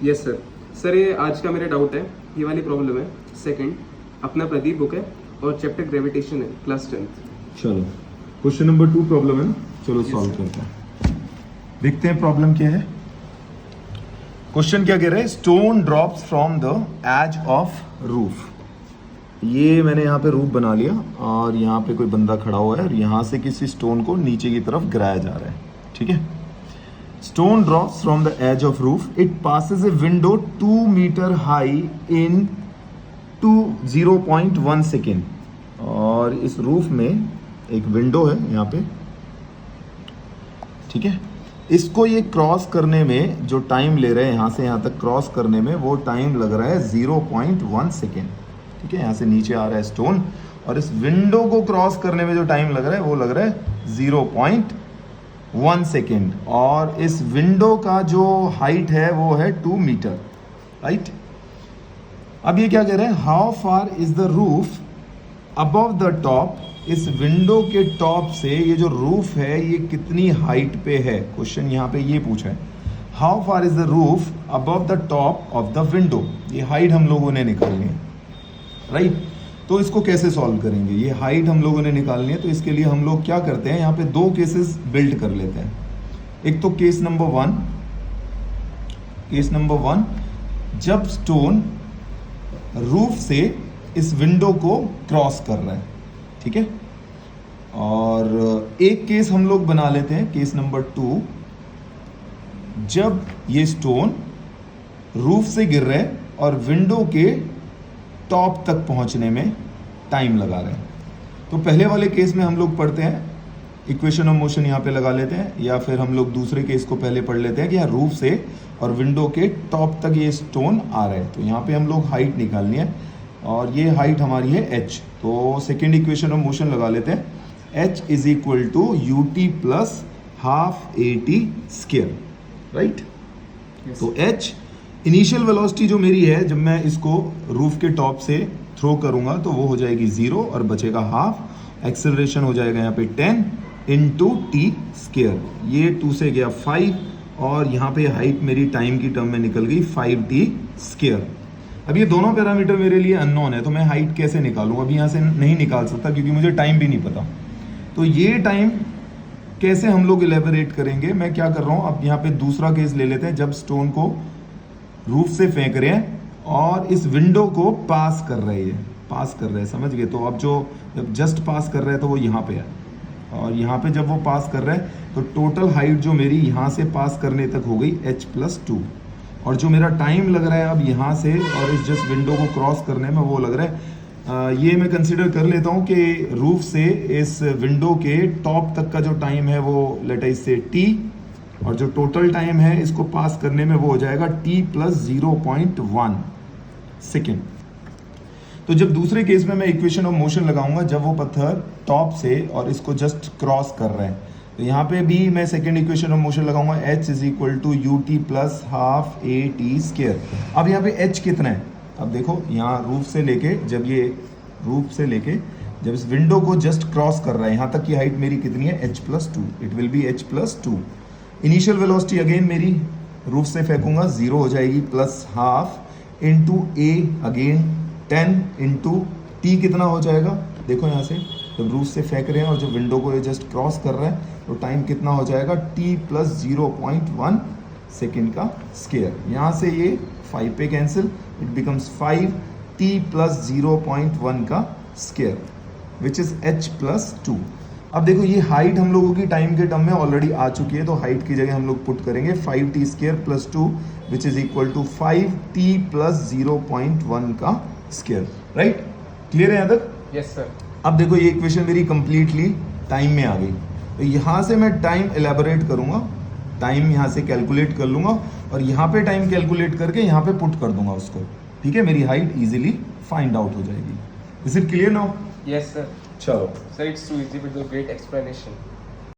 Yes sir. Sir ये आज का मेरा डाउट है, ये वाली प्रॉब्लम है। सेकंड अपना प्रदीप बुक है और चैप्टर ग्रेविटेशन है, क्लास 10th। चलो क्वेश्चन नंबर 2 प्रॉब्लम है ना, चलो Yes, सॉल्व sir. करते हैं। देखते हैं प्रॉब्लम क्या है। क्वेश्चन क्या कह रहा है, stone drops from the edge of roof. ये मैंने यहाँ पे रूफ बना लिया और यहाँ पे कोई बंदा खड़ा हुआ है और यहाँ से किसी स्टोन को नीचे की तरफ गिराया जा रहा है, ठीक है। Stone drops from the edge of roof, it passes a window 2 metre high in 0.1 second. और इस रूफ में एक विंडो है यहाँ पे, ठीक है। इसको ये क्रॉस करने में जो टाइम ले रहे हैं यहाँ से यहाँ तक क्रॉस करने में, वो टाइम लग रहा है 0.1 सेकेंड, ठीक है। यहाँ से नीचे आ रहा है स्टोन और इस विंडो को क्रॉस करने में जो टाइम लग रहा है वो लग रहा है 0.1 सेकेंड। और इस विंडो का जो हाइट है वो है 2 मीटर, राइट। अब ये क्या कह रहे हैं, how far is the roof above the top. इस विंडो के टॉप से ये जो रूफ है ये कितनी हाइट पे है, क्वेश्चन यहाँ पे ये पूछा है। How far is the roof above the top of the window, ये हाइट हम लोगों ने निकालनी है, राइट। तो इसको कैसे सॉल्व करेंगे, ये हाइट हम लोगों ने निकालनी है। तो इसके लिए हम लोग क्या करते हैं, यहाँ पे 2 केसेस बिल्ड कर लेते हैं। एक तो केस नंबर 1, जब स्टोन रूफ से इस विंडो को क्रॉस कर रहा है, ठीक है। और एक केस हम लोग बना लेते हैं, केस नंबर 2, जब ये स्टोन रूफ से गिर रहा है और विंडो के टॉप तक पहुंचने में टाइम लगा रहे हैं। तो पहले वाले केस में हम लोग पढ़ते हैं, इक्वेशन ऑफ मोशन यहाँ पे लगा लेते हैं, या फिर हम लोग दूसरे केस को पहले पढ़ लेते हैं कि यहाँ रूफ से और विंडो के टॉप तक ये स्टोन आ रहा है। तो यहाँ पे हम लोग हाइट निकालनी है और ये हाइट हमारी है h। तो सेकेंड इक्वेशन ऑफ मोशन लगा लेते हैं, h is equal to ut plus half at square, right. तो h इनिशियल वेलोसिटी जो मेरी है, जब मैं इसको रूफ के टॉप से थ्रो करूंगा तो वो हो जाएगी 0 और बचेगा हाफ। एक्सेलरेशन हो जाएगा यहाँ पे 10 इंटू टी स्क्वायर, ये 2 से गया 5 और यहाँ पे हाइट मेरी टाइम की टर्म में निकल गई 5t स्क्वायर। अब ये दोनों पैरामीटर मेरे लिए अननोन है, तो मैं हाइट कैसे निकालूं, अभी यहाँ से नहीं निकाल सकता क्योंकि मुझे टाइम भी नहीं पता। तो ये टाइम कैसे हम लोग इलेबोरेट करेंगे, मैं क्या कर रहा हूँ, अब यहाँ पे दूसरा केस ले लेते हैं, जब स्टोन को रूफ से फेंक रहे हैं और इस विंडो को पास कर रहे हैं, समझ गए। तो अब जब जस्ट पास कर रहे हैं तो वो यहाँ पे है, और यहाँ पे जब वो पास कर रहे हैं तो टोटल हाइट जो मेरी यहाँ से पास करने तक हो गई h+2। और जो मेरा टाइम लग रहा है अब यहाँ से और इस जस्ट विंडो को क्रॉस करने में, वो लग रहा है ये मैं कंसिडर कर लेता हूँ कि रूफ से इस विंडो के टॉप तक का जो टाइम है वो लेट अस से t, और जो टोटल टाइम है इसको पास करने में वो हो जाएगा t + 0.1 सेकेंड। तो जब दूसरे केस में मैं इक्वेशन ऑफ मोशन लगाऊंगा, जब वो पत्थर टॉप से और इसको जस्ट क्रॉस कर रहे हैं, तो यहाँ पे भी मैं सेकेंड इक्वेशन ऑफ मोशन लगाऊंगा, h is equal to ut plus half at square. अब यहाँ पे h कितना है, अब देखो यहाँ रूफ से लेके जब इस विंडो को जस्ट क्रॉस कर रहा है, यहाँ तक की हाइट मेरी कितनी है, h+2, it will be h+2। Initial velocity again मेरी रूफ से फेंकूंगा 0 हो जाएगी plus half into a again 10 into t कितना हो जाएगा, देखो यहाँ से जब रूफ से फेंक रहे हैं और जब विंडो को ये जस्ट क्रॉस कर रहे हैं तो टाइम कितना हो जाएगा, t + 0.1 सेकेंड का स्क्वायर। यहाँ से ये 5 पे कैंसिल, इट बिकम्स 5t + 0.1 का स्क्वायर विच इज h+2। अब देखो ये हाइट हम लोगों की टाइम के टर्म में ऑलरेडी आ चुकी है, तो हाइट की जगह हम लोग पुट करेंगे 5t square + 2 which is equal to 5t + 0.1 का स्क्वायर, राइट। क्लियर है यहाँ तक? Yes sir. अब देखो ये इक्वेशन मेरी कंप्लीटली टाइम में आ गई, तो यहाँ से मैं टाइम एलेबोरेट करूंगा, टाइम यहाँ से कैलकुलेट कर लूंगा और यहाँ पे टाइम कैलकुलेट करके यहाँ पे पुट कर दूंगा उसको, ठीक है। मेरी हाइट इजीली फाइंड आउट हो जाएगी। Is it clear now? Yes sir. चलो sir, it's too easy with the great explanation.